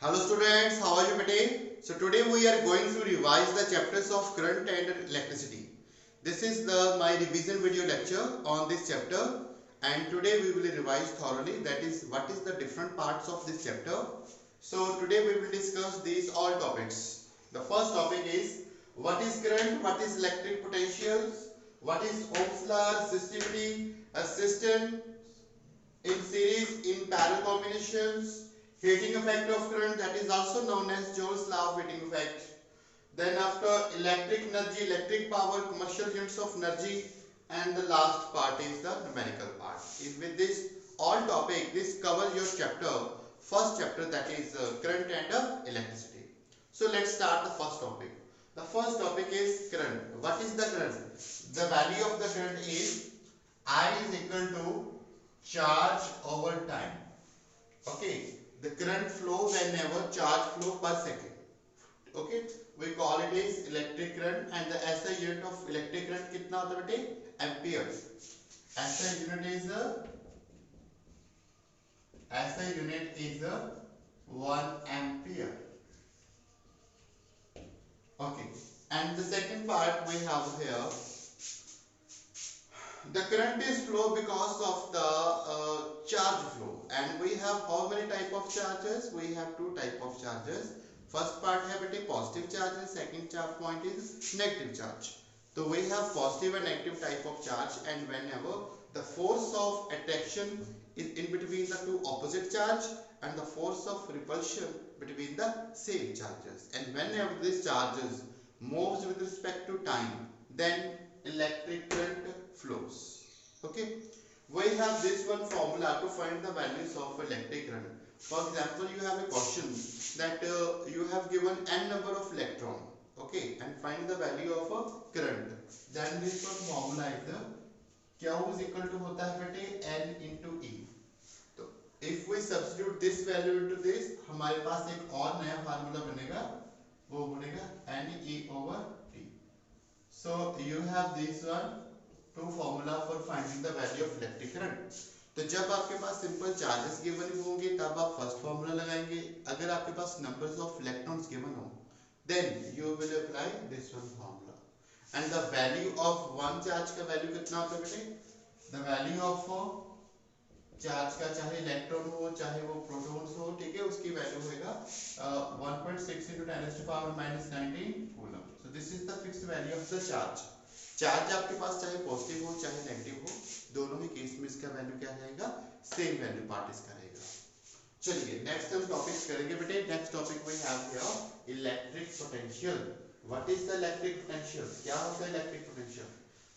Hello students, how are you today? So today we are going to revise the chapters of current and electricity. This is my revision video lecture on this chapter, and today we will revise thoroughly, that is what is the different parts of this chapter. So today we will discuss these all topics. The first topic is what is current, what is electric potentials, what is Ohm's law, resistivity, a system in series, in parallel combinations, heating effect of current, that is also known as Joule's law of heating effect. Then after electric energy, electric power, commercial units of energy, and the last part is the numerical part. With this all topic, this covers your chapter, first chapter, that is current and electricity. So let's start the first topic. The first topic is current. What is the current? The value of the current is I is equal to charge over time. Okay, the current flow whenever charge flow per second. Okay, we call it is electric current, and the SI unit of electric current कितना होता है बेटे? Amperes. SI unit is 1 ampere. Okay, and the second part we have here. The current is flow because of the charge flow, and we have how many type of charges? We have two type of charges. First part have a positive charge, and second charge point is negative charge. So we have positive and negative type of charge, and whenever the force of attraction is in between the two opposite charge and the force of repulsion between the same charges, and whenever these charges moves with respect to time, then electric current flows. Okay, we have this one formula to find the values of electric current. For example, you have a question that you have given n number of electron, okay, and find the value of a current. Then this one formula is the Q is equal to होता है बेटे n into E. तो if we substitute this value into this, हमारे पास एक और नया formula बनेगा, वो बनेगा n E over T. So you have this one two formula for finding the value of electric current. तो जब आपके पास सिंपल चार्जेस गिवन होंगे तब आप फर्स्ट फार्मूला लगाएंगे. अगर आपके पास नंबर्स ऑफ इलेक्ट्रॉन्स गिवन हो, then you will apply this one formula. And the value of one charge का वैल्यू कितना होता है बेटे? The value of चार्ज का, चाहे इलेक्ट्रॉन हो चाहे वो प्रोटॉन्स हो, ठीक है, उसकी वैल्यू होगा 1.6 into 10⁻⁻19 coulomb. So this is the fixed value of the charge. Charge आपके पास चाहे पॉजिटिव हो चाहे नेगेटिव हो, दोनों ही केस में इसका वैल्यू क्या रहेगा? सेम वैल्यू पार्ट इसका रहेगा. चलिए नेक्स्ट हम टॉपिक्स करेंगे बेटे. Next topic we have here electric potential. What is the electric potential? क्या होता है इलेक्ट्रिक पोटेंशियल?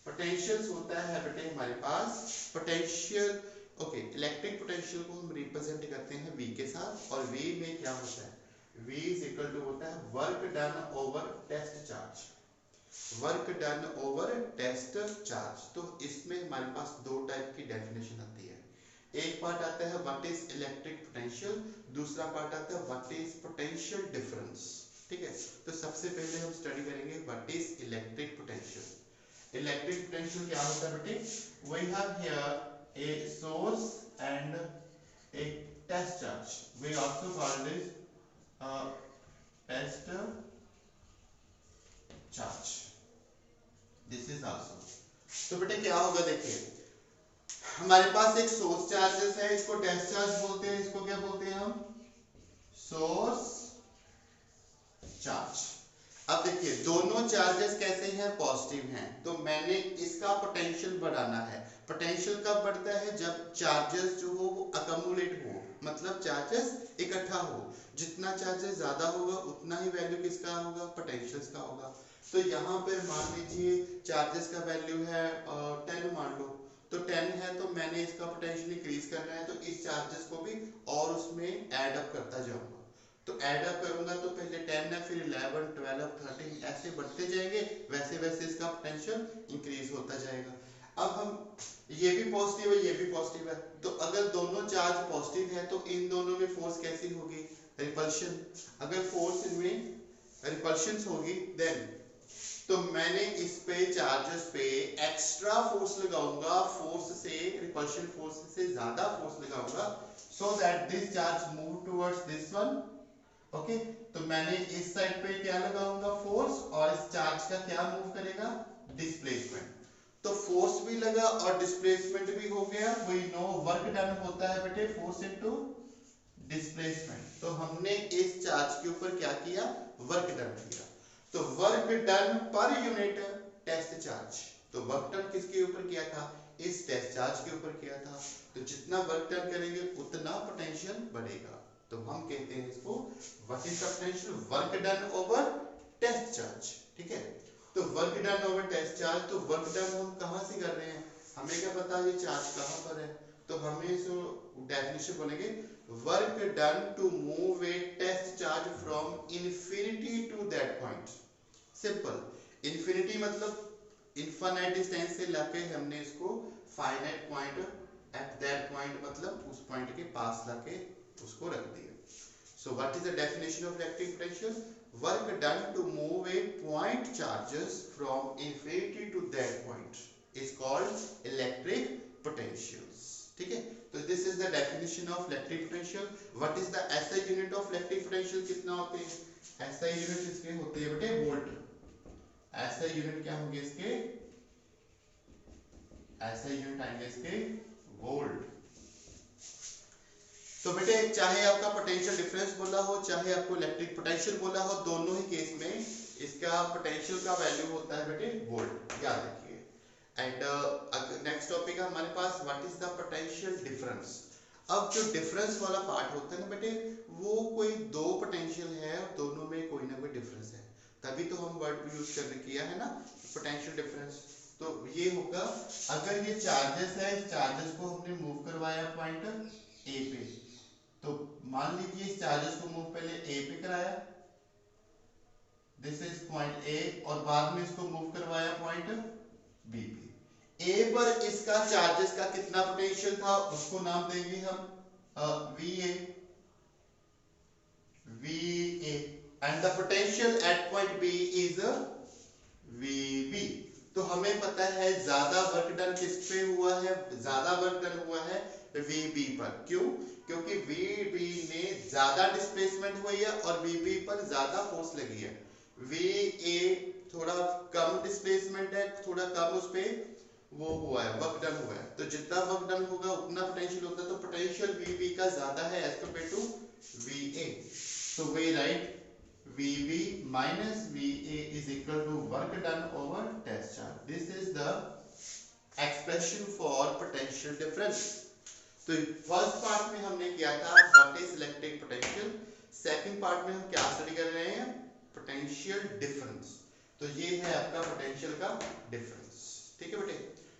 पोटेंशियल्स होता है बेटे हमारे पास पोटेंशियल. ओके, इलेक्ट्रिक पोटेंशियल को हम रिप्रेजेंट करते हैं V के साथ, और V में क्या होता है? V इज इक्वल टू होता है work done over test charge. Work done over test charge. तो इसमें हमारे पास दो टाइप की डेफिनेशन आती है. एक पार्ट आता है व्हाट इज इलेक्ट्रिक पोटेंशियल, दूसरा पार्ट आता है व्हाट इज पोटेंशियल डिफरेंस. ठीक है, तो सबसे पहले हम स्टडी करेंगे what is electric potential. Electric potential क्या होता है बेटे? We have here a source and a test charge. We also call this test charge. This is also. तो बेटे क्या होगा देखिए, हमारे पास एक सोर्स चार्जेस है, इसको टेस्ट चार्ज बोलते हैं. इसको क्या बोलते हैं हम? Source charge. अब देखिए दोनों चार्जेस कैसे हैं? पॉजिटिव हैं. तो मैंने इसका पोटेंशियल बढ़ाना है. पोटेंशियल कब बढ़ता है? जब चार्जेस जो हो वो अकमुलेट हो, मतलब चार्जेस इकट्ठा हो. जितना चार्जेस ज्यादा होगा उतना ही वैल्यू किसका होगा? पोटेंशियल्स का होगा. तो यहाँ पर मान लीजिए चार्जेस का वैल्यू है 10 मान लो, तो 10 है, तो मैंने इसका पोटेंशियल इंक्रीज करना है, तो इस चार्जेस को भी और उसमें ऐड अप करता जाऊंगा. तो ऐड अप करूंगा तो पहले 10 है, फिर 11, 12, 13 ऐसे बढ़ते जाएंगे, वैसे वैसे इसका पोटेंशियल इंक्रीज होता जाएगा. अब हम ये भी पॉजिटिव है ये भी पॉजिटिव है, तो अगर दोनों चार्ज पॉजिटिव है तो इन दोनों में फोर्स कैसी होगी? रिपल्शन. अगर फोर्स इनमें रिपल्शन होगी देन तो मैंने इस पे चार्जेस पे एक्स्ट्रा फोर्स लगाऊंगा, फोर्स से रिपल्शन फोर्स से ज्यादा फोर्स लगाऊंगा, so that this charge move towards this one okay, तो मैंने इस साइड पे क्या लगाऊंगा, फोर्स, और इस चार्ज का क्या मूव करेगा, डिस्प्लेसमेंट। तो फोर्स भी लगा और डिस्प्लेसमेंट भी हो गया। वी नो वर्क डन होता है बेटे फोर्स इनटू डिस्प्लेसमेंट। तो हमने इस चार्ज के ऊपर क्या किया, वर्क डन किया। तो वर्क डन पर यूनिट टेस्ट चार्ज। तो वर्क डन किसके ऊपर किया था, इस टेस्ट चार्ज के ऊपर किया था। तो जितना वर्क डन करेंगे उतना पोटेंशियल बढ़ेगा। तो हम कहते हैं इसको what is the potential, work done over test charge. ठीक है, तो work done over test charge. तो वर्क डन हम कहां से कर रहे हैं, हमें क्या पता ये चार्ज कहां पर है। तो हमें इसको डेफिनेशन बोलेंगे, work done to move a test charge from infinity to that point. Simple, infinity मतलब इनफाइनाइट डिस्टेंस से लाके हमने इसको finite point, at that point मतलब उस पॉइंट के पास लाके उसको रख दिया। So what is the definition of electric potential? Work done to move a point charges from infinity to that point is called electric potentials. ठीक है, तो this is the definition of electric potential. What is the SI unit of electric potential? कितना होते हैं, SI unit इसके होते हैं बेटे वोल्ट। SI unit क्या होंगे इसके, SI unit आएंगे इसके वोल्ट। तो बेटे चाहे आपका पोटेंशियल डिफरेंस बोला हो, चाहे आपको इलेक्ट्रिक पोटेंशियल बोला हो, दोनों ही केस में इसका पोटेंशियल का वैल्यू होता है बेटे वोल्ट, याद रखिए। एंड नेक्स्ट टॉपिक है हमारे पास, what is the potential difference. अब जो डिफरेंस वाला पार्ट होता है ना बेटे, वो कोई दो पोटेंशियल है और दोनों में कोई ना कोई डिफरेंस है, तभी तो हम वर्ड यूज करने किया है ना पोटेंशियल डिफरेंस। तो ये होगा, अगर ये चार्जेस है, इस चार्जेस को हमने मूव करवाया पॉइंट ए पे, तो मान लीजिए इस चार्जेस को मूव पहले ए पे कराया, दिस इज पॉइंट ए, और बाद में इसको मूव करवाया पॉइंट बी पे। ए पर इसका चार्जेस का कितना पोटेंशियल था, उसको नाम देंगे हम V A, and the potential at point B is V B. तो हमें पता है ज्यादा वर्क डन किस पे हुआ है, ज्यादा वर्क डन हुआ है VB पर। क्यों, क्योंकि VB ने ज्यादा डिस्प्लेसमेंट हुई है और VB पर ज्यादा फोर्स लगी है। VA थोड़ा कम डिस्प्लेसमेंट है, थोड़ा कम उस पे वो हुआ है, वर्क डन हुआ है। तो जितना वर्क डन होगा उतना पोटेंशियल होता है। तो पोटेंशियल VB का ज्यादा है as compared to VA। So we write VB minus VA is equal to work done over test charge. This is the expression for potential difference. तो फर्स्ट पार्ट में हमने किया था what is electric potential, second part में हम क्या study कर रहे हैं, पोटेंशियल डिफरेंस। तो ये है आपका पोटेंशियल का डिफरेंस। ठीक है बेटे,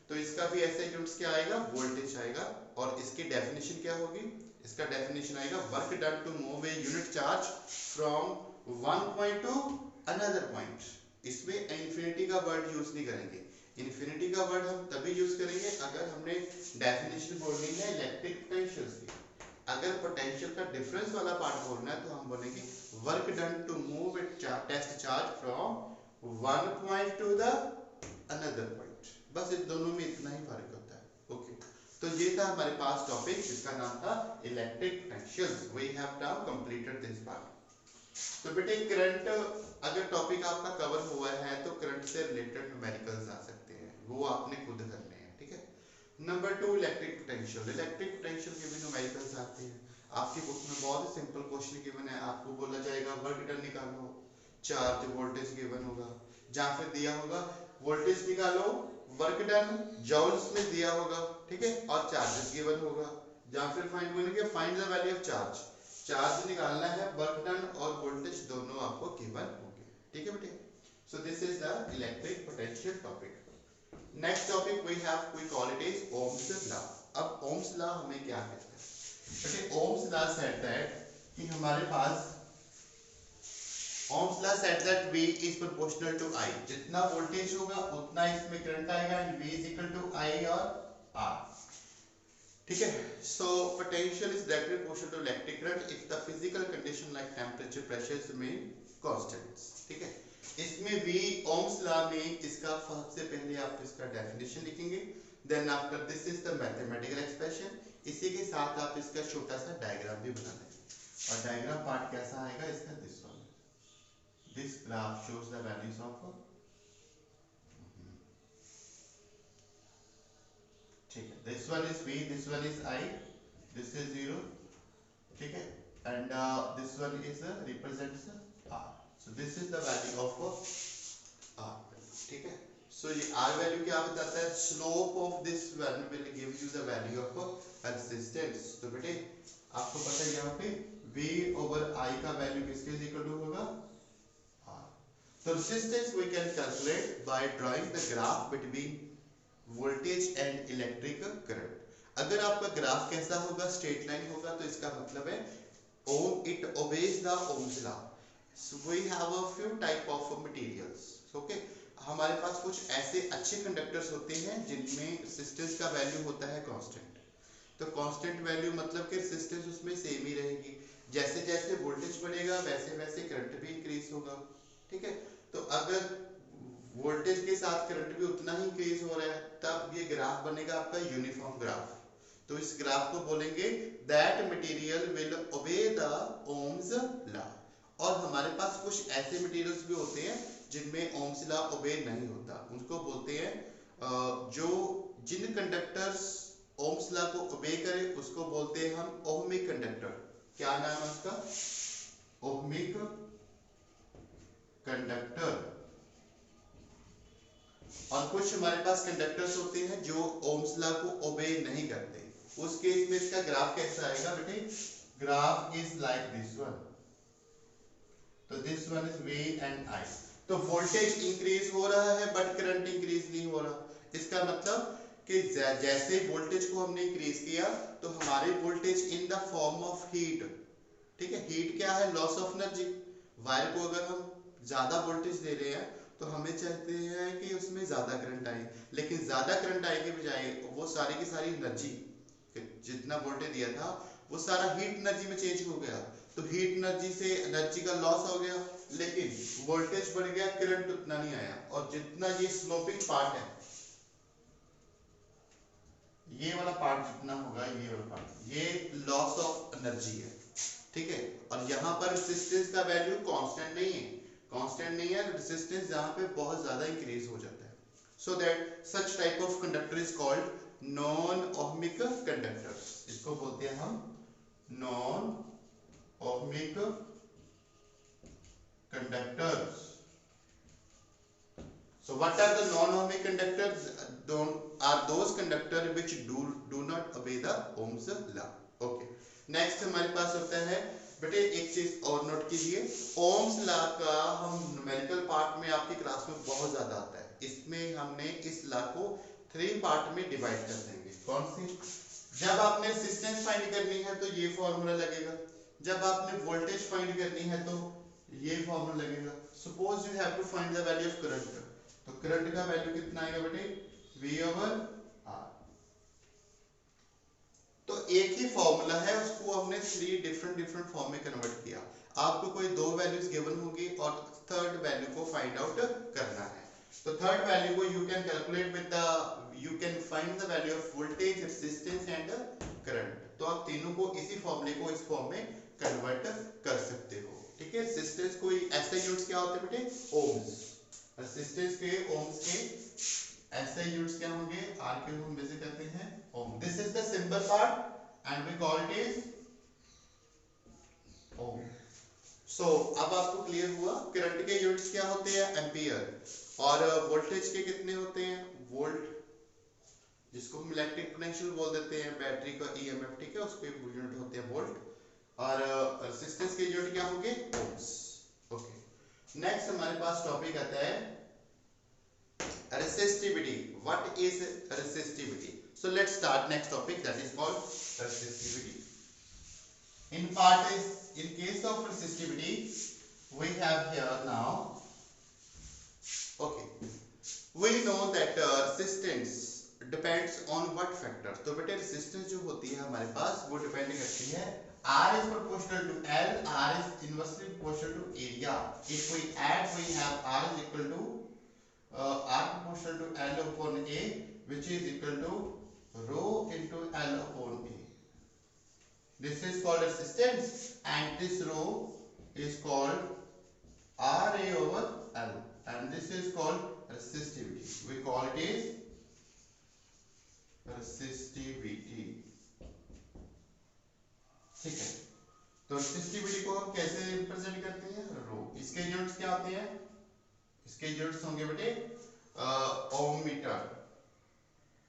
तो इसका भी ऐसे यूनिट्स क्या आएगा, वोल्टेज आएगा, और इसकी डेफिनेशन क्या होगी, इसका डेफिनेशन आएगा work done to move a unit charge from one point to another point. इसमें इंफिनिटी का वर्ड यूज नहीं करेंगे, इन्फिनिटी का वर्ड हम तभी यूज करेंगे अगर हमने डेफिनेशन बोलनी है इलेक्ट्रिक पोटेंशियल की। अगर पोटेंशियल का डिफरेंस वाला पार्ट बोलना है तो हम बोलेंगे work done to move a test charge from one point to the another point. बस इन दोनों में इतना ही फर्क होता है। ओके, तो ये था हमारे पास टॉपिक जिसका नाम था electric potential. We have now completed this part. तो बेटे करंट अगर टॉपिक आपका कवर हुआ है तो करंट से रिलेटेड न्यूमेरिकल्स आ सकते हैं, वो आपने खुद करने हैं। ठीक है, number 2 electric potential. Electric potential के भी न्यूमेरिकल्स आते हैं। आपकी बुक में बहुत ही सिंपल क्वेश्चन गिवन है, आपको बोला जाएगा वर्क डन निकालो, चार्ज वोल्टेज गिवन होगा, जहां फिर दिया होगा वोल्टेज निकालो, वर्क डन जूल्स में दिया होगा, ठीक है, और चार्जेस गिवन होगा, जहां फिर find the value of charge, charge निकालना है, वर्क डन और वोल्टेज दोनों आपको गिवन होंगे। ठीक है बेटे, so this is the electric potential topic. Next topic we have, we call it is Ohm's law. अब ओम्स लॉ हमें क्या कहता है बेटे, ओम्स लॉ सेड दैट कि हमारे पास Ohm's law said that V is proportional to I, जितना वोल्टेज होगा उतना इसमें करंट आएगा, and V is equal to I और R। ठीक है, so potential is directly proportional to electric current if the physical condition like temperature pressure remain constants. ठीक है, इसमें V ओम्स लॉ में इसका सबसे पहले आप इसका डेफिनेशन लिखेंगे, then after this is the mathematical expression, इसी के साथ आप इसका छोटा सा डायग्राम भी बना लेंगे। और डायग्राम पार्ट कैसा आएगा इसका, this one, this graph shows the values of, ठीक है, this one is v, this one is I, this is 0, ठीक है, and this one is represents r, so this is the value of r, ठीक है। सो ये r value क्या बताता है, slope of this one will give you the value of resistance. तो बेटे आपको पता है यहाँ पे v ओवर I का वैल्यू किसके इक्वल टू होगा, r। तो resistance we can calculate by drawing the graph between voltage and electric current. अगर आपका ग्राफ कैसा होगा, स्ट्रेट लाइन होगा, तो इसका मतलब है ohm it obeys the Ohm's law. So we have a few type of materials, okay. हमारे पास कुछ ऐसे अच्छे कंडक्टर्स होते हैं जिनमें रेजिस्टेंस का वैल्यू होता है कांस्टेंट। तो कांस्टेंट वैल्यू मतलब कि रेजिस्टेंस उसमें सेम ही रहेगी, जैसे जैसे वोल्टेज बढ़ेगा वैसे वैसे करंट भी इंक्रीज होगा, ठीक है। तो अगर वोल्टेज के साथ करंट भी उतना ही इंक्रीज हो रहा है तब ये ग्राफ बनेगा आपका यूनिफॉर्म ग्राफ। तो इस ग्राफ को बोलेंगे that material will obey the Ohm's law. और हमारे पास कुछ ऐसे मटेरियल्स भी होते हैं जिनमें ओम्स लॉ ओबे नहीं होता, उनको बोलते हैं जो जिन कंडक्टर्स ओम्स लॉ को ओबे करे उसको बोलते हैं हम ओहमिक कंडक्टर। क्या नाम है उसका, ओहमिक कंडक्टर। और कुछ हमारे पास कंडक्टर्स होते हैं जो ओम्स लॉ को ओबे नहीं करते, उस केस में इसका ग्राफ कैसा आएगा बेटे, graph is like this one. तो this one is V and I। तो वोल्टेज इंक्रीज हो रहा है बट करंट इंक्रीज नहीं हो रहा। इसका मतलब कि जैसे वोल्टेज को हमने इंक्रीज किया तो हमारे voltage in the form of heat, ठीक है, हीट क्या है, लॉस ऑफ एनर्जी। वायर को अगर हम ज्यादा वोल्टेज दे रहे हैं तो हमें चाहते हैं कि उसमें ज्यादा करंट आए, लेकिन ज्यादा करंट आए के बजाय वो सारी की सारी एनर्जी, जितना वोल्टेज दिया था वो सारा हीट एनर्जी में चेंज हो गया। तो हीट एनर्जी से एनर्जी का लॉस हो गया, लेकिन वोल्टेज बढ़ गया, करंट उतना नहीं आया। और जितना ये स्लोपिंग पार्ट है, ये वाला पार्ट जितना होगा, ये वाला पार्ट, ये लॉस ऑफ एनर्जी है, ठीक है। और यहाँ पर रेजिस्टेंस का वैल्यू कांस्टेंट नहीं है, कांस्टेंट नहीं है, रेजिस्टेंस यहाँ पे बहुत ज्यादा इंक्रीज हो जाता है। So that such type of conductor is called non ohmic conductors. इसको बोलते हैं हम non ohmic conductors. So what are the non-ohmic conductors? Are those conductors which do not obey the Ohm's law. Okay. Next हमारे पास होता है बेटे, एक चीज और नोट कीजिए, ओम्स लॉ का हम न्यूमेरिकल पार्ट में आपकी क्लास में बहुत ज्यादा आता है। इसमें हमने इस लॉ को 3 पार्ट में डिवाइड कर देंगे। कौन सी, जब आपने रेजिस्टेंस फाइंड करनी है तो ये फॉर्मूला लगेगा, जब आपने वोल्टेज फाइंड करनी है तो ये फॉर्मूला लगेगा। Suppose you have to find the value of current, तो करंट का वैल्यू कितना आएगा बेटे, V ओवर R। तो एक ही फॉर्मूला है, उसको हमने 3 डिफरेंट फॉर्म में कन्वर्ट किया। आपको कोई 2 वैल्यूज गिवन होगी और थर्ड वैल्यू को फाइंड आउट करना है। तो थर्ड वैल्यू को you can calculate with the, you can find the value of voltage, resistance and current. तो आप तीनों को, इसी फॉर्मूले को इस फॉर्म में कन्वर्ट कर सकते हो, ठीक है। रेजिस्टेंस कोई ऐसे यूनिट्स क्या होते हैं बेटे, ओम्स। रेजिस्टेंस के ओम्स के ऐसे यूनिट्स क्या होंगे, आर के हम वैसे कहते हैं ohm. This is the simple part and we call it is ohm. So अब आपको क्लियर हुआ करंट के यूनिट्स क्या होते हैं, एम्पियर, और वोल्टेज के कितने होते हैं, वोल्ट, जिसको हम इलेक्ट्रिक पोटेंशियल बोल देते हैं, बैटरी का ईएमएफ, ठीक है, उसके यूनिट होते हैं वोल्ट। और रेजिस्टेंस के यूनिट क्या होंगे, ओम्स। ओके, नेक्स्ट हमारे पास टॉपिक आता है resistivity. What is resistivity? So let's start next topic, that is called resistivity. In case of resistivity we have here now, okay, we know that resistance depends on what factor. तो बेटे resistance जो होती है हमारे पास वो depend करती है, R is proportional to L, R is inversely proportional to area. If we add, we have R is equal to R proportional to L upon A, which is equal to rho into L upon A. This is called resistance, and this rho is called RA over L, and this is called resistivity. We call it is resistivity. ठीक है, तो resistivity को हम कैसे represent करते हैं? रो। इसके units क्या होते हैं? इसके यूनिट्स होंगे बेटे ओम मीटर।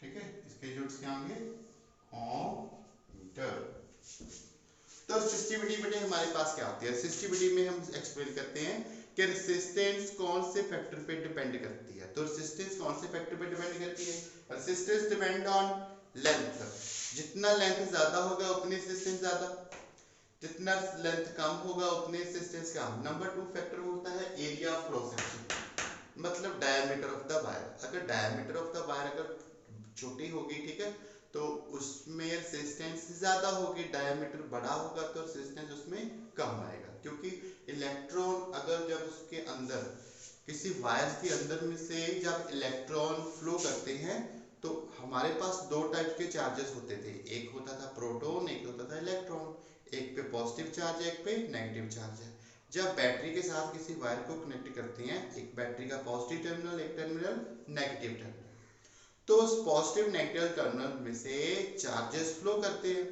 ठीक है, इसके यूनिट्स क्या होंगे? ओम मीटर। तो रेसिस्टिविटी बेटे हमारे पास क्या होती है? रेसिस्टिविटी में हम एक्सप्लेन करते हैं कि रेसिस्टेंस कौन से फैक्टर पे डिपेंड करती है। तो रेसिस्टेंस कौन से फैक्टर पे डिपेंड करती है? Resistance depend on length. जितना लेंथ ज्यादा होगा उतनी रेसिस्टेंस ज्यादा, जितना लेंथ कम होगा उतनी रेसिस्टेंस कम। नंबर 2 फैक्टर होता है एरिया ऑफ क्रॉस सेक्शन, मतलब डायमीटर ऑफ द वायर। अगर डायमीटर ऑफ द वायर अगर छोटी होगी, ठीक है, तो उसमें रेसिस्टेंस ज्यादा होगी। डायमीटर बड़ा होगा तो रेसिस्टेंस उसमें कम आएगा, क्योंकि इलेक्ट्रॉन अगर जब उसके अंदर किसी वायर के अंदर में से जब इलेक्ट्रॉन फ्लो करते हैं तो हमारे पास दो टाइप के चार्जेस होते थे। एक होता था प्रोटॉन, एक होता था इलेक्ट्रॉन। एक पे पॉजिटिव चार्ज है, एक पे नेगेटिव चार्ज है। जब बैटरी के साथ किसी वायर को कनेक्ट करते हैं, एक बैटरी का पॉजिटिव टर्मिनल, एक टर्मिनल नेगेटिव टर्मिनल, तो उस पॉजिटिव नेगेटिव टर्मिनल में से चार्जेस फ्लो करते हैं।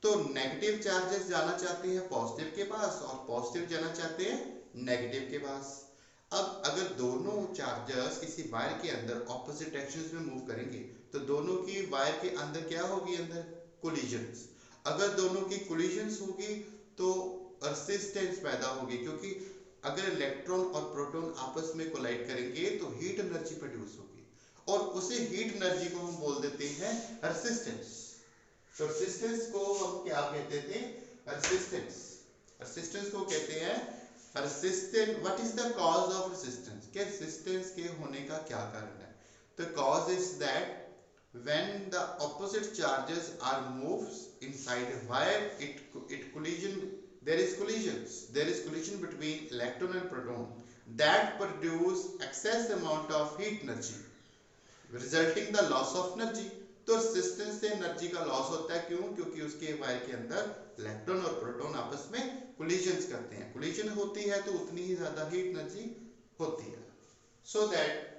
तो नेगेटिव चार्जेस जाना चाहते हैं पॉजिटिव के पास और पॉजिटिव जाना चाहते हैं नेगेटिव के पास। अब अगर दोनों चार्जर्स किसी वायर के अंदर ऑपोजिट डायरेक्शंस में मूव करेंगे तो दोनों की वायर के अंदर क्या होगी? अंदर कोलिजन्स। अगर दोनों की कोलिजन्स होगी तो रेजिस्टेंस पैदा होगी, क्योंकि अगर इलेक्ट्रॉन और प्रोटॉन आपस में कोलाइड करेंगे तो हीट एनर्जी प्रोड्यूस होगी, और उसी हीट एनर्जी को हम बोल देते हैं रेजिस्टेंस। तो रेजिस्टेंस को हम क्या कहते थे? रेजिस्टेंस। रेजिस्टेंस को कहते हैं resistance. What is the cause of resistance? के रेजिस्टेंस के होने का क्या कारण है? The cause is that when the opposite charges are moved inside a wire, it collision. There is collisions. There is collision between electron and proton that produce excess amount of heat energy, resulting the loss of energy. तो resistance से energy का loss होता है। क्यों? क्योंकि उसके wire के अंदर इलेक्ट्रॉन और प्रोटॉन आपस में कोलिजन्स करते हैं। कोलिजन होती है तो उतनी ही ज्यादा हीट एनर्जी होती है। सो दैट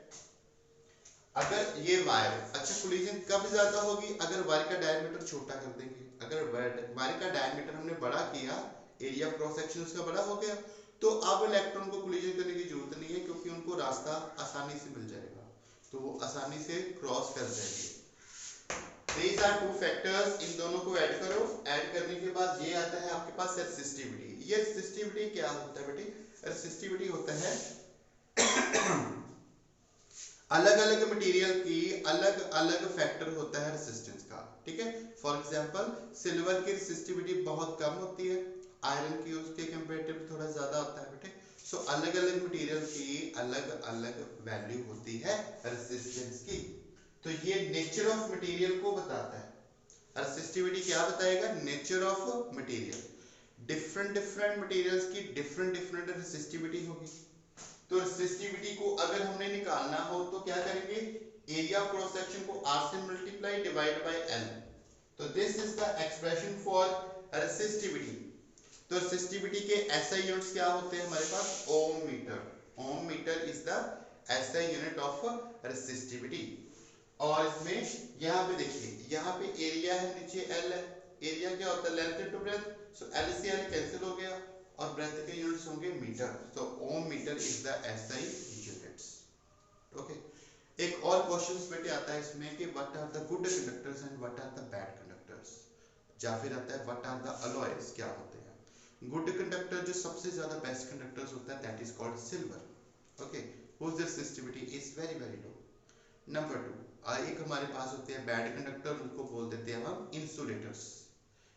अगर ये वायर, अच्छा कोलिजन कब ज्यादा होगी? अगर वायर का डायमीटर छोटा कर देंगे। अगर वायर का डायमीटर हमने बड़ा किया, एरिया ऑफ क्रॉस सेक्शन उसका बड़ा हो गया, तो अब इलेक्ट्रॉन को कोलिजन करने की जरूरत नहीं है, क्योंकि उनको रास्ता आसानी से मिल जाएगा, तो वो आसानी से क्रॉस कर जाएंगे। These are two factors, इन दोनों को ऐड करो। ऐड करने के बाद ये आता है आपके पास रेसिस्टिविटी। ये रेसिस्टिविटी क्या होता है बेटे? रेसिस्टिविटी होता है अलग अलग मटेरियल की अलग अलग फैक्टर होता है रेजिस्टेंस का। ठीक है, फॉर एग्जांपल सिल्वर की रेसिस्टिविटी बहुत कम होती है, आयरन की उसके कंपैरेटिव थोड़ा ज्यादा होता है बेटे। सो अलग अलग मटेरियल की अलग अलग वैल्यू होती है रेजिस्टेंस की। तो ये नेचर ऑफ मटेरियल को बताता है। रेसिस्टिविटी क्या बताएगा? Nature of material. Different different materials की डिफरेंट डिफरेंट रेसिस्टिविटी होगी। तो रेसिस्टिविटी को अगर हमने निकालना हो तो क्या करेंगे? एरिया ऑफ क्रॉस सेक्शन को r से मल्टीप्लाई डिवाइड बाय l। तो this is the expression for resistivity. तो रेसिस्टिविटी के एसआई यूनिट्स क्या होते हैं हमारे पास? Ohm metre. Ohm metre is the SI unit of resistivity. और इसमें यहाँ पे देखिए, यहाँ पे एरिया है, नीचे एल है। एरिया क्या होता है? Length into breadth. So L से एल कैंसिल हो गया और ब्रेथ के यूनिट्स होंगे मीटर। तो ohm metre is the SI units. Okay, एक और क्वेश्चन बेटे आता है इसमें कि what are the good conductors and what are the bad conductors, या फिर आता है व्हाट आर द अलॉयज, क्या होते हैं। गुड कंडक्टर जो सबसे ज्यादा बेस्ट कंडक्टर्स होता है, that is called silver. Okay, whose resistivity is very very low. Number 2, एक हमारे पास होते हैं बैड कंडक्टर, उनको बोल देते हैं हम insulators.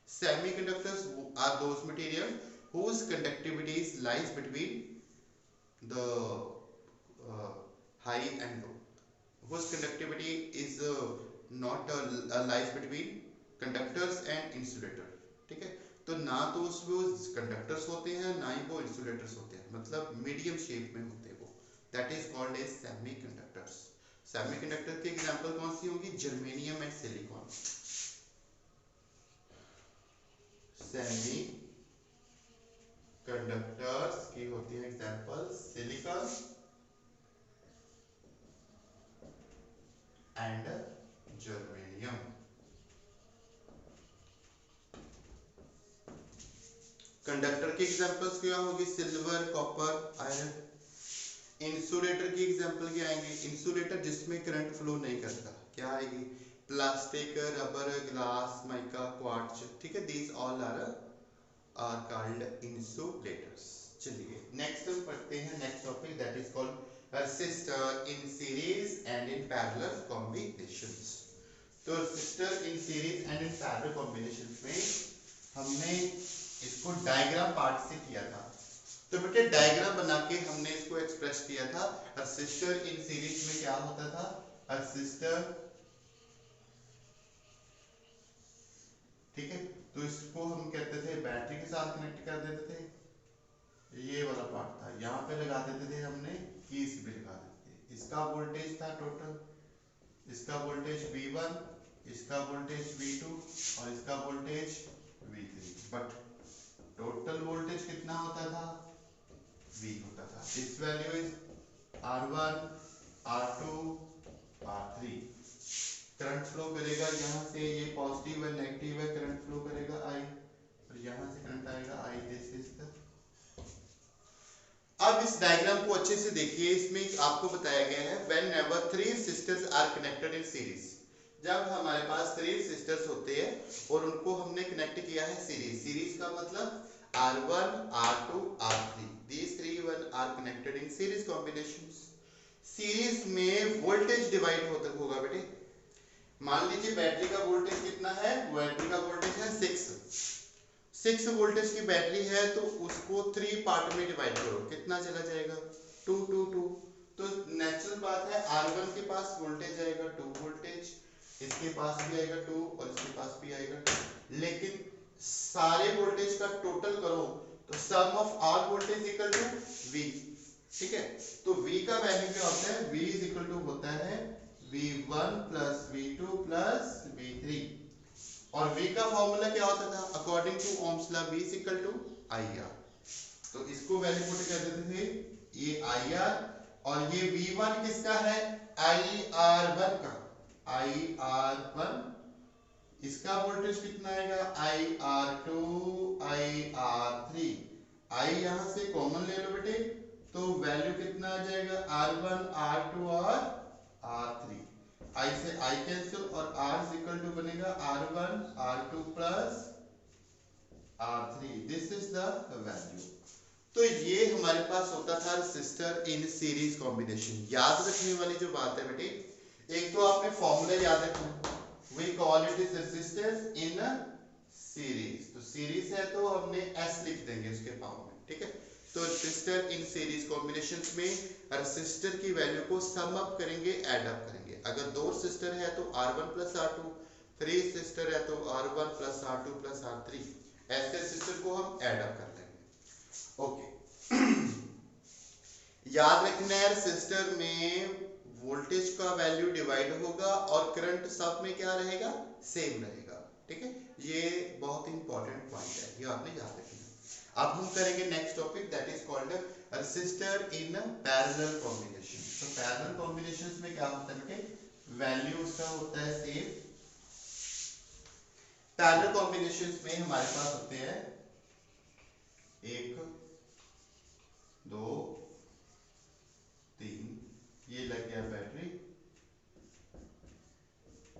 Semiconductors are those material whose conductivity lies between the high and low, whose conductivity is not lies between conductors and insulator। ठीक है, तो ना तो उसमें कंडक्टर्स होते हैं ना ही वो इंसुलेटर्स होते हैं, मतलब मीडियम शेप में होते हैं वो। That is called as semiconductors. Semiconductor की एग्जांपल कौन सी होंगी? Germanium and silicon. Semiconductors की होती है example silicon and germanium. Conductor की एग्जांपल्स क्या होगी? Silver, copper, iron. इंसुलेटर की एग्जांपल क्या आएंगे? इंसुलेटर जिसमें करंट फ्लो नहीं करता, क्या आएगी? Plastic, rubber, glass, mica, quartz. ठीक है, these all are called insulators. चलिए नेक्स्ट हम पढ़ते हैं next topic that is called resistor in series and in parallel combinations. तो resistor in series and in parallel combinations में हमने इसको डायग्राम पार्ट से किया था। तो बेटे डायग्राम बना के हमने इसको एक्सप्रेस किया था। रेसिस्टर इन सीरीज में क्या होता था? रेसिस्टर, ठीक है, तो इसको हम कहते थे बैटरी के साथ कनेक्ट कर देते थे, ये वाला पार्ट था, यहाँ पे लगा देते थे हमने कीज भी लगा देते थे। इसका वोल्टेज था टोटल, इसका वोल्टेज V1, इसका वोल्टेज V2 और इसका voltage V3, but total voltage कितना होता था? V होता था। This value is R1, R2, R3। Current flow करेगा यहाँ से, ये पॉजिटिव है नेगेटिव है, करंट फ्लो करेगा I, और यहाँ से करंट आएगा I। This is the. अब इस डायग्राम को अच्छे से देखिए, इसमें आपको बताया गया है whenever three resistors are connected in series, जब हमारे पास थ्री रेसिस्टर्स होते हैं और उनको हमने कनेक्ट किया है सीरीज। सीरीज का मतलब R1, R2, R3, these three one are connected in series combinations। Series में वोल्टेज डिवाइड होता होगा बेटे। मान लीजिए बैटरी का वोल्टेज कितना है? बैटरी का वोल्टेज है 6 वोल्टेज की बैटरी है, तो उसको 3 पार्ट में डिवाइड करो, कितना चला जाएगा? 2 2 2। तो नेचुरल बात है R1 के पास वोल्टेज आएगा 2 वोल्टेज, इसके पास भी आएगा 2 और इसके पास भी आएगा 2। लेकिन सारे वोल्टेज का टोटल करो तो sum of all voltage equal to V। ठीक है, तो V का वैल्यू क्या होता है? V इज इक्वल टू होता है V1 plus V2 plus V3। और V का फॉर्मूला क्या होता था? According to Ohm's law V is equal to IR। तो इसको वैल्यू पुट कर देते थे, ये IR, और ये V1 किसका है? IR1 का, IR1। इसका वोल्टेज कितना आएगा? IR2, IR3। I यहां से कॉमन ले लो बेटे, तो वैल्यू कितना आ जाएगा? R1, R2 और R3। I से I कैंसिल और R इक्वल टू बनेगा R1, R2 plus R3। This is the value. तो ये हमारे पास होता था रेसिस्टर इन सीरीज कॉम्बिनेशन। याद रखने वाली जो बात है बेटे, एक तो आपने फॉर्मूला याद रखना, we call it is resistance in series. तो सीरीज है तो हमने S लिख देंगे उसके पावर में, ठीक है। तो रेसिस्टर इन सीरीज कॉम्बिनेशंस में रेसिस्टर की वैल्यू को सम अप करेंगे, ऐड अप करेंगे। अगर 2 रेसिस्टर है तो R1 प्लस R2, 3 रेसिस्टर है तो R1 plus R2 plus R3, ऐसे रेसिस्टर को हम ऐड अप कर लेंगे। ओके याद रखना है रेसिस्टर में वोल्टेज का वैल्यू डिवाइड होगा और करंट सब में क्या रहेगा? सेम रहेगा, ठीक है। ये बहुत इंपॉर्टेंट पॉइंट है, ये आपने याद रखना। अब हम करेंगे next topic that is called resistor in parallel combination. तो पैरेलल कॉम्बिनेशंस में क्या होता है बेटे? वैल्यू उसका होता है सेम। पैरेलल कॉम्बिनेशंस में हमारे पास होते हैं 1 2 3, ये लग गया बैटरी,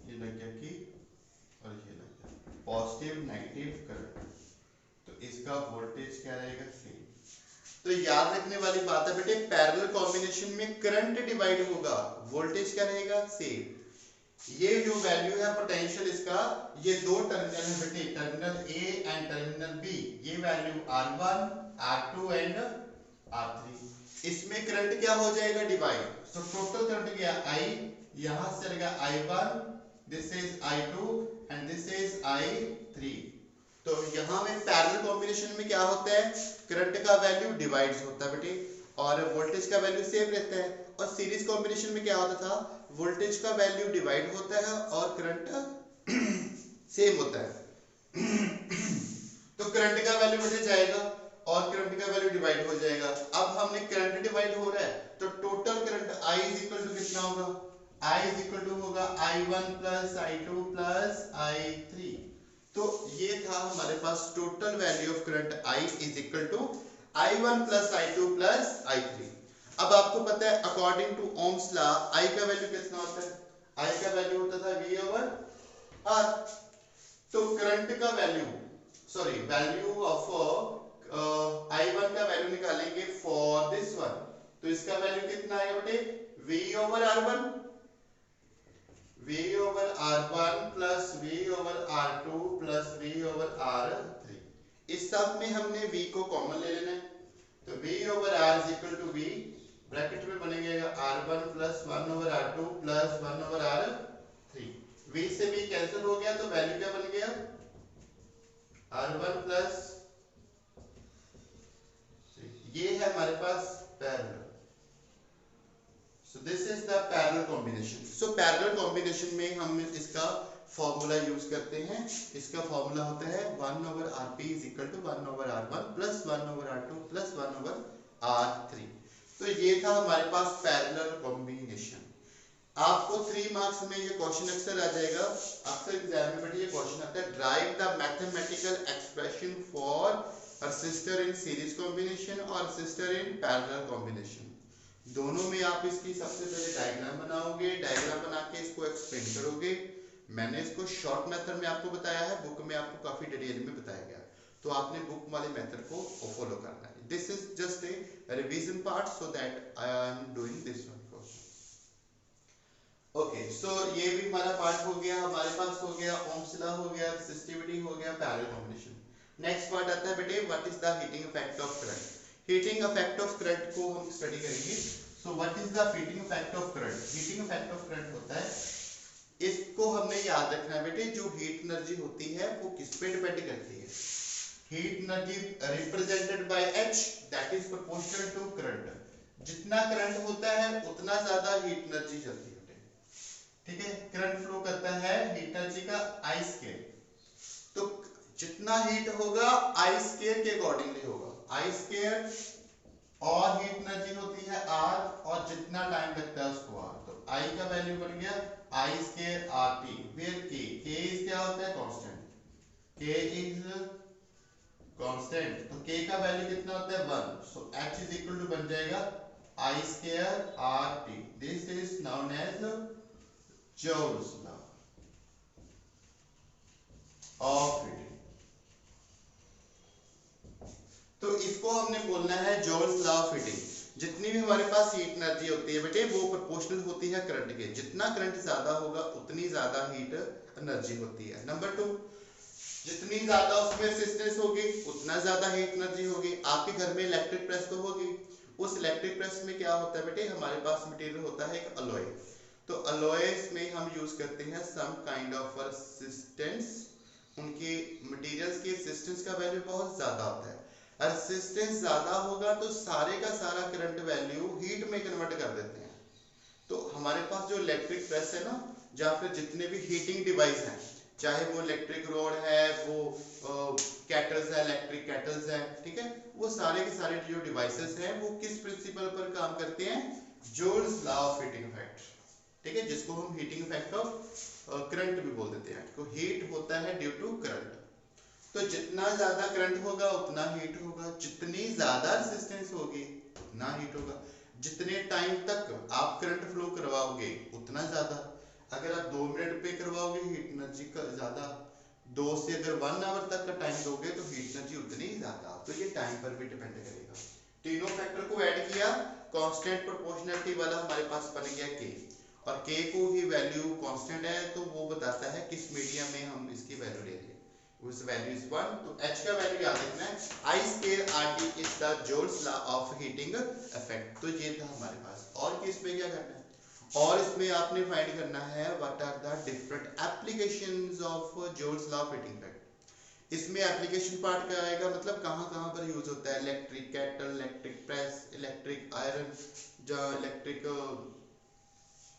ये लग गया की, और ये लग गया पॉजिटिव नेगेटिव करंट। तो इसका वोल्टेज क्या रहेगा? सेम। तो याद रखने वाली बात है बेटे, पैरेलल कॉम्बिनेशन में करंट डिवाइड होगा, वोल्टेज क्या रहेगा? सेम। ये जो वैल्यू है पोटेंशियल इसका, ये 2 टर्मिनल है बेटे, terminal A and terminal B, ये value R1, R2 and R3। इसमें करंट क्या हो जाएगा? डिवाइड। तो टोटल करंट क्या? I, यहां से चलेगा I1, this is I2 and this is I3। तो यहां में पैरेलल कॉम्बिनेशन में क्या होता है? करंट का वैल्यू डिवाइड्स होता है बेटे और वोल्टेज का वैल्यू सेम रहता है। और सीरीज कॉम्बिनेशन में क्या होता था? वोल्टेज का वैल्यू डिवाइड होता है और करंट सेम होता है। तो करंट का वैल्यू बढ़ जाएगा और करंट का वैल्यू डिवाइड हो जाएगा। अब हमने करंट डिवाइड हो रहा है तो total current I is equal to कितना होगा, I इज इक्वल टू होगा I1 plus I2 plus I3। तो ये था हमारे पास total value of current I is equal to I1 plus I2 plus I3। अब आपको पता है according to Ohm's law I का वैल्यू कितना होता है, I का वैल्यू होता था V ओवर R। तो करंट का वैल्यू वैल्यू ऑफ I1 का वैल्यू निकालेंगे फॉर दिस वन, तो इसका वैल्यू कितना आएगा बेटे, V over R1 plus V over R2 plus V over R3। इस सब में हमने V को कॉमन ले लेना है, तो V over R is equal to V bracket में बनेगा R1 plus 1 over R2 plus 1 over R3। V से V कैंसिल हो गया तो वैल्यू क्या बन गया, R1 प्लस, ये है हमारे पास parallel. So this is the parallel combination. So parallel combination में हम इसका फॉर्मूला यूज करते हैं, इसका फॉर्मूला होता है 1 over Rp is equal to 1 over R1 plus 1 over R2 plus 1 over R3। तो ये था हमारे पास पैरेलल कॉम्बिनेशन। आपको 3 मार्क्स में ये क्वेश्चन अक्सर आ जाएगा, अक्सर एग्जाम में बेटा ये क्वेश्चन आता है, drive the mathematical expression for resistor in series combination और रेसिस्टर इन पैरेलल कॉम्बिनेशन। दोनों में आप इसकी सबसे पहले डायग्राम बनाओगे, डायग्राम बना के इसको एक्सप्लेन करोगे। मैंने इसको शॉर्ट मेथड में आपको बताया है, बुक में आपको काफी डिटेल में बताया गया, तो आपने बुक वाले मेथड को फॉलो करना है। This is just a revision part so that I am doing this one question. Okay, so ये भी हमारा पार्ट हो गया, हमारे पास हो गया ओम्स लॉ हो गया, रेसिस्टिविटी हो गया, पैरेलल कॉम्बिनेशन। नेक्स्ट पार्ट आता है बेटे what is the heating effect of current. Heating effect of current को हम स्टडी करेंगे। So what is the heating effect of current. Heating effect of current होता है, इसको हमने याद रखना है बेटे, जो हीट एनर्जी होती है वो किस पे डिपेंड करती है, heat energy represented by H that is proportional to current. जितना करंट होता है उतना ज्यादा हीट एनर्जी चलती है, ठीक है। करंट फ्लो करता है हीट एनर्जी का I स्क्वायर, तो जितना हीट होगा I स्क्वायर के अकॉर्डिंगली होगा, I स्क्वायर और हीट एनर्जी होती है R और जितना टाइम लगता है उसको R, तो I का वैल्यू बन गया I square RT where K is क्या होता है कांस्टेंट, K इज कांस्टेंट, तो K का वैल्यू कितना होता है 1, so H is equal to बन जाएगा I square RT। This is known as Joule's law of heating. तो इसको हमने बोलना है जॉल्स लॉ ऑफ हीटिंग। जितनी भी हमारे पास हीट एनर्जी होती है बेटे वो प्रोपोर्शनल होती है करंट के, जितना करंट ज्यादा होगा उतनी ज्यादा हीट एनर्जी होती है। नंबर 2, जितनी ज्यादा उसमें रेजिस्टेंस होगी उतना ज्यादा हीट एनर्जी होगी। आपके घर में इलेक्ट्रिक प्रेस तो होगी, उस इलेक्ट्रिक प्रेस में क्या होता है बेटे, हमारे पास मटेरियल होता है एक अलॉय, तो अलॉयस में हम यूज करते हैं सम काइंड ऑफ रेजिस्टेंस। उनके मटेरियल्स के रेजिस्टेंस का वैल्यू बहुत ज्यादा होता है, रेजिस्टेंस ज्यादा होगा तो सारे का सारा करंट वैल्यू हीट में कन्वर्ट कर देते हैं। तो हमारे पास जो इलेक्ट्रिक प्रेस है ना, या फिर जितने भी हीटिंग डिवाइस हैं, चाहे वो इलेक्ट्रिक रोड है, वो कैटल्स है, इलेक्ट्रिक कैटल्स है, ठीक है, वो सारे के सारे जो डिवाइसेस हैं वो किस प्रिंसिपल पर काम करते हैं, joules law of heating effect, ठीक है, जिसको हम हीटिंग इफेक्ट ऑफ करंट भी बोल देते हैं। तो हीट होता है ड्यू टू करंट, तो जितना ज्यादा करंट होगा उतना हीट होगा, जितनी ज्यादा रेजिस्टेंस होगी उतना हीट होगा, जितने टाइम तक आप करंट फ्लो करवाओगे उतना ज्यादा। अगर आप 2 मिनट पे करवाओगे हीट एनर्जी का ज्यादा, 2 से अगर 1 आवर तक का टाइम दोगे तो हीट एनर्जी उतनी ही ज्यादा। तो ये टाइम पर भी डिपेंड करेगा। तीनों फैक्टर को ऐड किया, कांस्टेंट प्रोपोर्शनलिटी वाला हमारे पास बन गया K, और K को ही वैल्यू कांस्टेंट है तो वो बताता है किस मीडियम में हम इसकी वैल्यू ले रहे हैं, उस वैल्यू इज 1, तो H का वैल्यू याद रखना है, I square RT is the joules law of heating effect. तो ये था हमारे पास, और किस पे क्या करना है, और इसमें आपने फाइंड करना है what are the different applications of Joule's law of heating effect. इसमें एप्लीकेशन पार्ट क्या आएगा, मतलब कहाँ पर यूज होता है, electric kettle, electric press, electric iron, जो इलेक्ट्रिक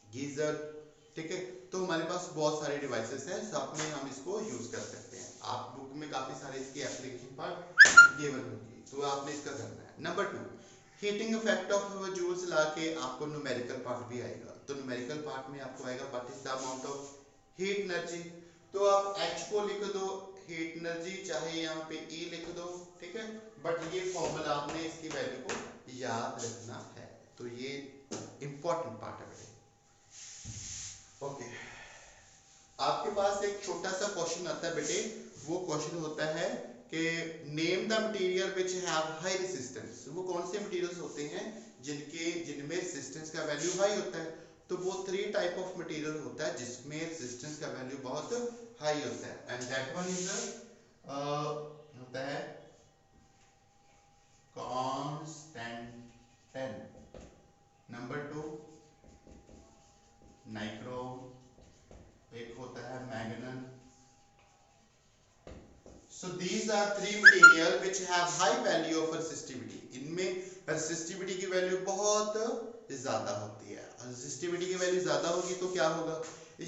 गीजर, ठीक है, तो हमारे पास बहुत सारे डिवाइसेस हैं, सब में हम इसको यूज कर सकते हैं। आप बुक में काफी सारे इसकी एप्लीकेशन पार्ट गिवन होगी, तो आपने इसका करना है। Number 2, heating effect of Joule's law के आपको न्यूमेरिकल पार्ट भी आएगा। तो न्यूमेरिकल पार्ट में आपको आएगा what is the amount of heat energy. तो आप H को लिख दो हीट एनर्जी, चाहे यहाँ पे E लिख दो, ठीक है, बट ये फॉर्मूला आपने इसकी वैल्यू को याद रखना है। तो ये इंपॉर्टेंट पार्ट है बेटे। ओके, आपके पास एक छोटा सा क्वेश्चन आता है बेटे, वो क्वेश्चन होता है कि name the material which have high resistance. वो कौन से मटेरियल्स होते हैं जिनमें रेजिस्टेंस का वैल्यू हाई होता है। तो वो 3 टाइप ऑफ मटेरियल होता है जिसमें रेजिस्टेंस का वैल्यू बहुत हाई होता है, एंड दैट वन इज होता है कांस्टेंटाइन, नंबर 2 नाइक्रोम, एक होता है मैग्नेन। So these are 3 material which have high value of resistivity. इनमें resistivity की वैल्यू बहुत ज्यादा होती है। resistivity की वैल्यू ज्यादा होगी तो क्या होगा,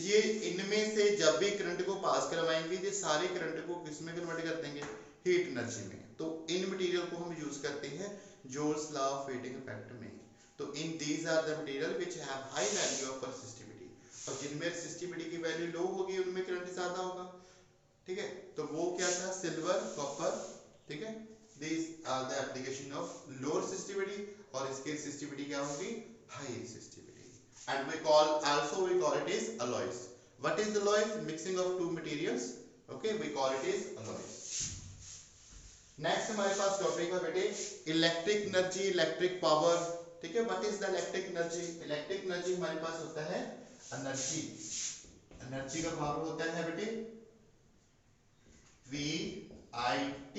ये इनमें से जब भी करंट को पास करवाएंगे ये सारे करंट को किस में कन्वर्ट कर देंगे, हीट एनर्जी में। तो इन मटेरियल को हम यूज करते हैं Joule's law of heating effect में। तो in these are the material which have high value of resistivity, और जिनमें रेसिस्टिविटी की वैल्यू लो होगी उनमें करंट ज्यादा होगा, ठीक है। तो वो क्या था, सिल्वर, कॉपर, ठीक है। This are the application of low resistivity, और इसकी रेसिस्टिविटी क्या होगी, high resistivity. And we call it is alloys. What is alloys? Mixing of two materials. Okay, we call it is alloys. Next हमारे पास topic है बेटे electric energy, electric power, ठीक है। What is the electric energy? Electric energy हमारे पास होता है energy, energy का power होता है बेटे VIT,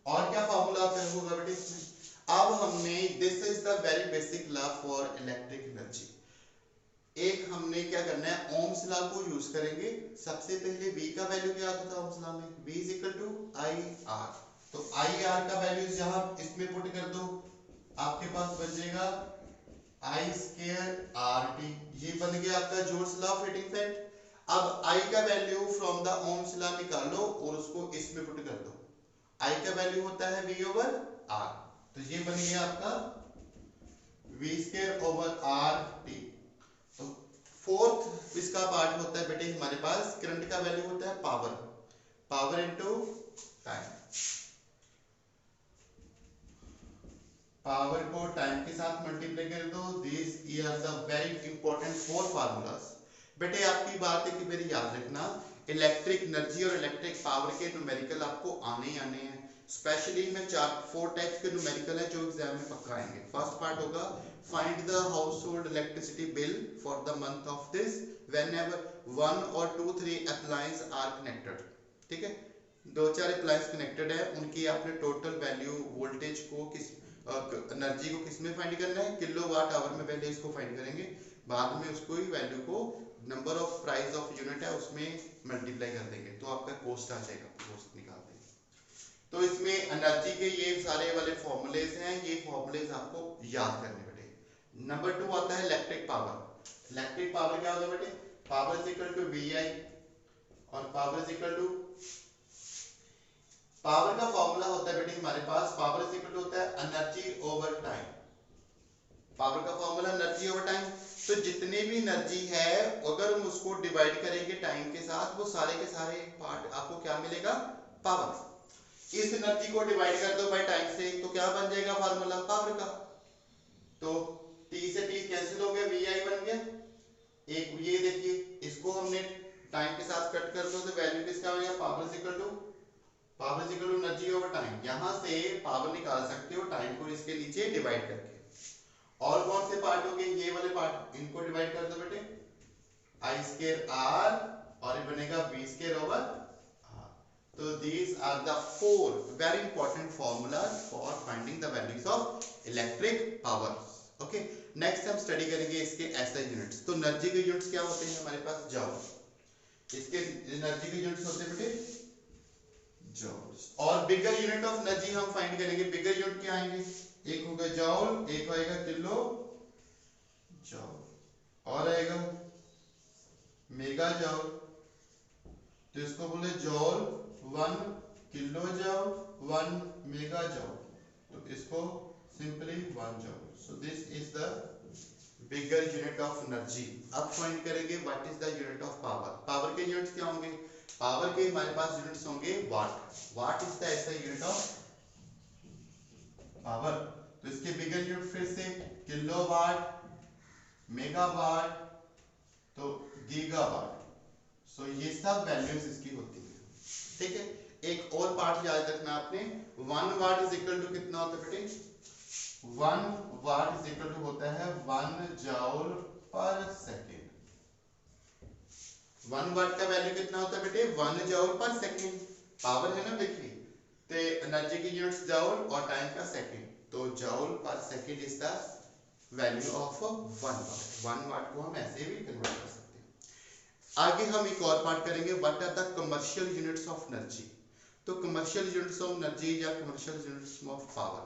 और क्या फॉर्मूला होगा बेटे इसमें। अब हमने this is the very basic law for electric energy. एक हमने क्या करना है, ओम्स लॉ को यूज करेंगे। सबसे पहले V का वैल्यू क्या आता था ओम्स लॉ में, V is equal to IR। तो IR का वैल्यू जहां इसमें पुट कर दो, आपके पास बन जाएगा I स्क्वायर RT। ये बन गया आपका जोल्स लॉ ऑफ हीटिंग इफेक्ट। अब I का value from the Ohm's law निकालो और उसको इसमें पुट कर दो। I का वैल्यू होता है V ओवर R, तो ये बन गया आपका V स्क्वायर ओवर RT। तो फोर्थ इसका पार्ट होता है बेटे हमारे पास करंट का वैल्यू होता है power, power into time. Power को टाइम के साथ मल्टीप्लाई कर दो। This are the very important 4 formulas. बेटे आपकी बात है कि मेरी याद रखना, इलेक्ट्रिक एनर्जी और इलेक्ट्रिक पावर के न्यूमेरिकल आपको आने ही आने हैं। स्पेशली में 4 टाइप्स के न्यूमेरिकल है जो एग्जाम में पक्का आएंगे। फर्स्ट पार्ट होगा find the house hold electricity bill for the month of this whenever 1 और 2 3 अप्लायंस आर कनेक्टेड, ठीक है। 2-4 अप्लायंस कनेक्टेड है, उनकी आपने टोटल वैल्यू वोल्टेज को किस एनर्जी को किस में फाइंड करना है, किलोवाट आवर में पहले इसको फाइंड करेंगे, बाद में उसको ही वैल्यू को number of price of unit है उसमें मल्टीप्लाई कर देंगे, तो आपका कोस्ट आ जाएगा, कोस्ट निकाल देंगे। तो इसमें एनर्जी के ये सारे वाले फॉर्मूलेज हैं, ये फॉर्मूलेज आपको याद करने बेटे। नंबर 2 आता है इलेक्ट्रिक पावर। इलेक्ट्रिक पावर क्या होगा बेटे, power is equal to VI, और power is equal to, power का फॉर्मूला होता है बेटे हमारे पास, पावर इज इक्वल टू होता है एनर्जी ओवर टाइम। पावर का फॉर्मूला एनर्जी ओवर टाइम। तो जितने भी एनर्जी है अगर हम उसको डिवाइड करेंगे टाइम के साथ, वो सारे के सारे पार्ट आपको क्या मिलेगा, पावर। इस एनर्जी को डिवाइड कर दो बाय टाइम से, तो क्या बन जाएगा फार्मूला पावर का। तो T से T कैंसिल हो गया, VI बन गया। एक ये देखिए, इसको हमने टाइम के साथ कट कर दो तो वैल्यू किसका बन गया, power is equal to energy over time. यहां से पावर निकाल सकते हो टाइम को इसके नीचे डिवाइड करके। और कौन से पार्ट हो गए, ये वाले पार्ट, इनको डिवाइड कर दो बेटे, I स्क्वायर R, और ये बनेगा V स्क्वायर ओवर R। तो these are the 4 very important formulas for finding the values of electric power. Okay, next हम स्टडी करेंगे इसके SI यूनिट्स। तो एनर्जी के यूनिट्स क्या होते हैं हमारे पास, जॉल। इसके एनर्जी के यूनिट्स होते हैं बेटे जॉल। और बिगर यूनिट ऑफ एनर्जी हम फाइंड करेंगे। बिगर यूनिट क्या आएंगे, एक होगा जॉल, एक होएगा किलो जॉल, और आएगा मेगा जॉल, तो इसको बोले जॉल, 1 किलो जॉल, 1 मेगा जॉल, तो इसको simply 1 जॉल। So this is the bigger unit of energy. अब फाइंड करेंगे what is the unit of power. Power के यूनिट्स क्या होंगे? पावर के हमारे पास यूनिट्स होंगे वाट। वाट इज द ऐसा यूनिट ऑफ पावर। तो इसके बिगर यूनिट फिर से किलोवाट, मेगावाट, तो गीगावाट। सो ये सब वैल्यूज इसकी होती है, ठीक है। एक और पार्ट याद रखना आपने, 1 वाट इज इक्वल टू कितना होता है बेटे? 1 वाट इज इक्वल टू होता है 1 जॉल पर सेकेंड। 1 वाट का वैल्यू कितना होता है बेटे? 1 जॉल पर सेकेंड। पावर है ना, देखिए, तो एनर्जी की यूनिट्स जॉल और टाइम का सेकेंड, तो जॉल पर second is the value of 1 वाट। 1 वाट को हम ऐसे भी कन्वर्ट कर सकते हैं। आगे हम एक और पार्ट करेंगे, what are the commercial units of energy. तो कमर्शियल यूनिट्स ऑफ एनर्जी या कमर्शियल यूनिट्स ऑफ पावर,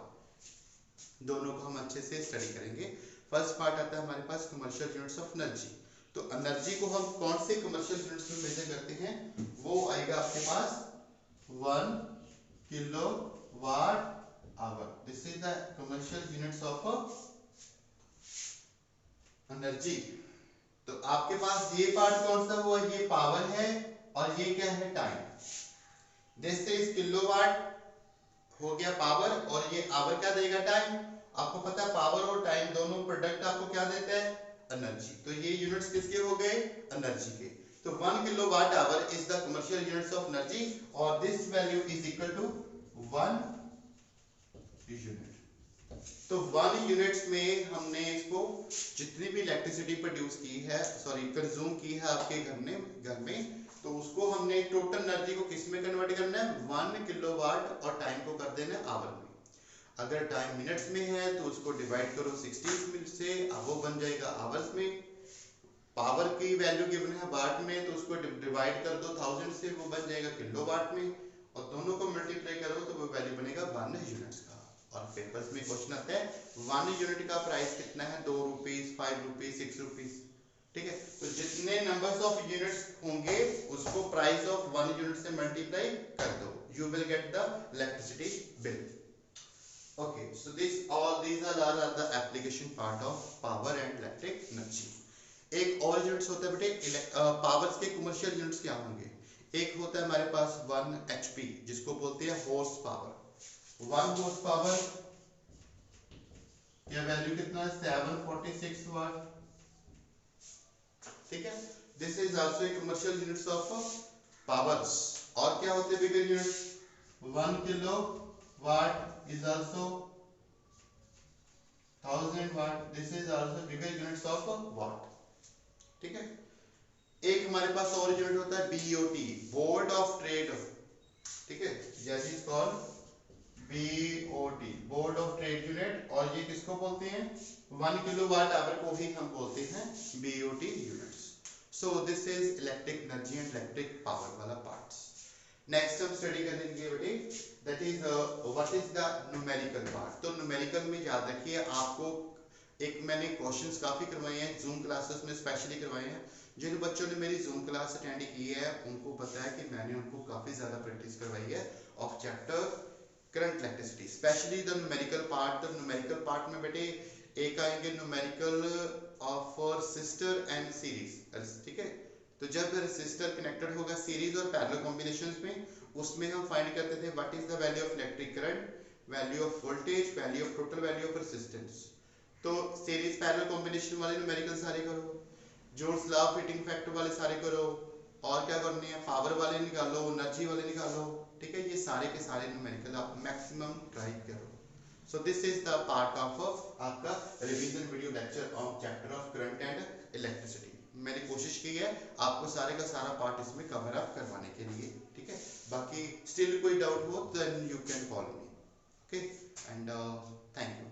दोनों को हम अच्छे से स्टडी करेंगे। फर्स्ट पार्ट आता है हमारे पास कमर्शियल यूनिट्स ऑफ एनर्जी। तो एनर्जी को हम कौन से कमर्शियल यूनिट्स में मेजर करते हैं? वो आएगा आपके पास 1 kilo watt hour. This is the commercial units of energy. तो आपके पास ये पार्ट कौन सा हुआ? ये पावर है, और ये क्या है? टाइम। दिस इज किलोवाट हो गया पावर, और ये आवर क्या देगा? टाइम। आपको पता है पावर और टाइम दोनों प्रोडक्ट आपको क्या देता है? एनर्जी। तो ये यूनिट्स किसके हो गए? एनर्जी के। तो 1 kilowatt hour is the commercial units of energy, और this value is equal to 1 unit. तो 1 यूनिट्स में हमने इसको जितनी भी इलेक्ट्रिसिटी प्रोड्यूस की है, सॉरी कंज्यूम की है आपके घर में, तो उसको हमने टोटल एनर्जी को किस में कन्वर्ट करना है? 1 किलोवाट, और टाइम को कर देना है आवर में। अगर टाइम मिनट्स में है तो उसको डिवाइड करो 60 मिनट से, अब वो बन जाएगा आवर्स में। पावर की वैल्यू गिवन है वाट में, तो उसको डिवाइड कर दो 1000 से, वो बन जाएगा किलोवाट में, और दोनों को मल्टीप्लाई करो तो वो वैल्यू बनेगा 1 यूनिट्स का। और पेपर्स में क्वेश्चन आता है 1 यूनिट का प्राइस कितना है? 2 रुपीज, 5 रुपीज, 6 रुपीज, ठीक है। तो जितने नंबर्स ऑफ यूनिट्स होंगे उसको प्राइस ऑफ 1 यूनिट से मल्टीप्लाई कर दो, you will get the electricity bill. Okay, so these are the application part of power and electric energy. एक और यूनिट्स होता है बेटे, पावर्स के कमर्शियल यूनिट्स क्या होंगे? एक होता है हमारे पास 1 HP, जिसको बोलते हैं हॉर्स पावर। 1 हॉर्स पावर या वैल्यू कितना है? 746 वाट, ठीक है। This is also a commercial units of powers. और क्या होते हैं bigger units? 1 kilo watt is also 1000 watt. This is also bigger units of watt, ठीक है। एक हमारे पास और यूनिट होता है BOT, बोर्ड ऑफ ट्रेड, ठीक है, that is called BOT, board of trade unit. और ये किसको बोलते हैं? 1 किलोवाट आवर को ही हम बोलते हैं BOT units. So this is electric energy and electric power वाला पार्ट्स। नेक्स्ट हम स्टडी करेंगे बेटे, that is what is the numerical part. तो न्यूमेरिकल में याद रखिए, आपको एक मैंने क्वेश्चंस काफी करवाए हैं जूम क्लासेस में, स्पेशली करवाए हैं। जिन बच्चों ने मेरी जूम क्लास अटेंड की है उनको पता है कि मैंने उनको काफी ज्यादा प्रैक्टिस करवाई है of chapter current electricity, specially the numerical part. तो न्यूमेरिकल पार्ट में बेटे एक आएंगे numerical of resistor and series, ठीक है। तो जब रेसिस्टर कनेक्टेड होगा सीरीज और पैरेलल कॉम्बिनेशंस में, उसमें हम फाइंड करते थे what is the value of electric current, value of voltage, value of total value of resistance. तो सीरीज पैरेलल कॉम्बिनेशन वाले न्यूमेरिकल सारे करो, Joule's law of heating factor वाले सारे करो, और क्या करने हैं? पावर वाले निकालो, एनर्जी वाले निकालो, ठीक है। ये सारे के सारे न्यूमेरिकल आप मैक्सिमम ट्राई करो। So this is the part of आपका revision video lecture on chapter of current and electricity. मैंने कोशिश की है आपको सारे का सारा पार्ट इसमें कवर अप करवाने के लिए, ठीक है। बाकी स्टिल कोई डाउट हो then you can call me, okay, and thank you.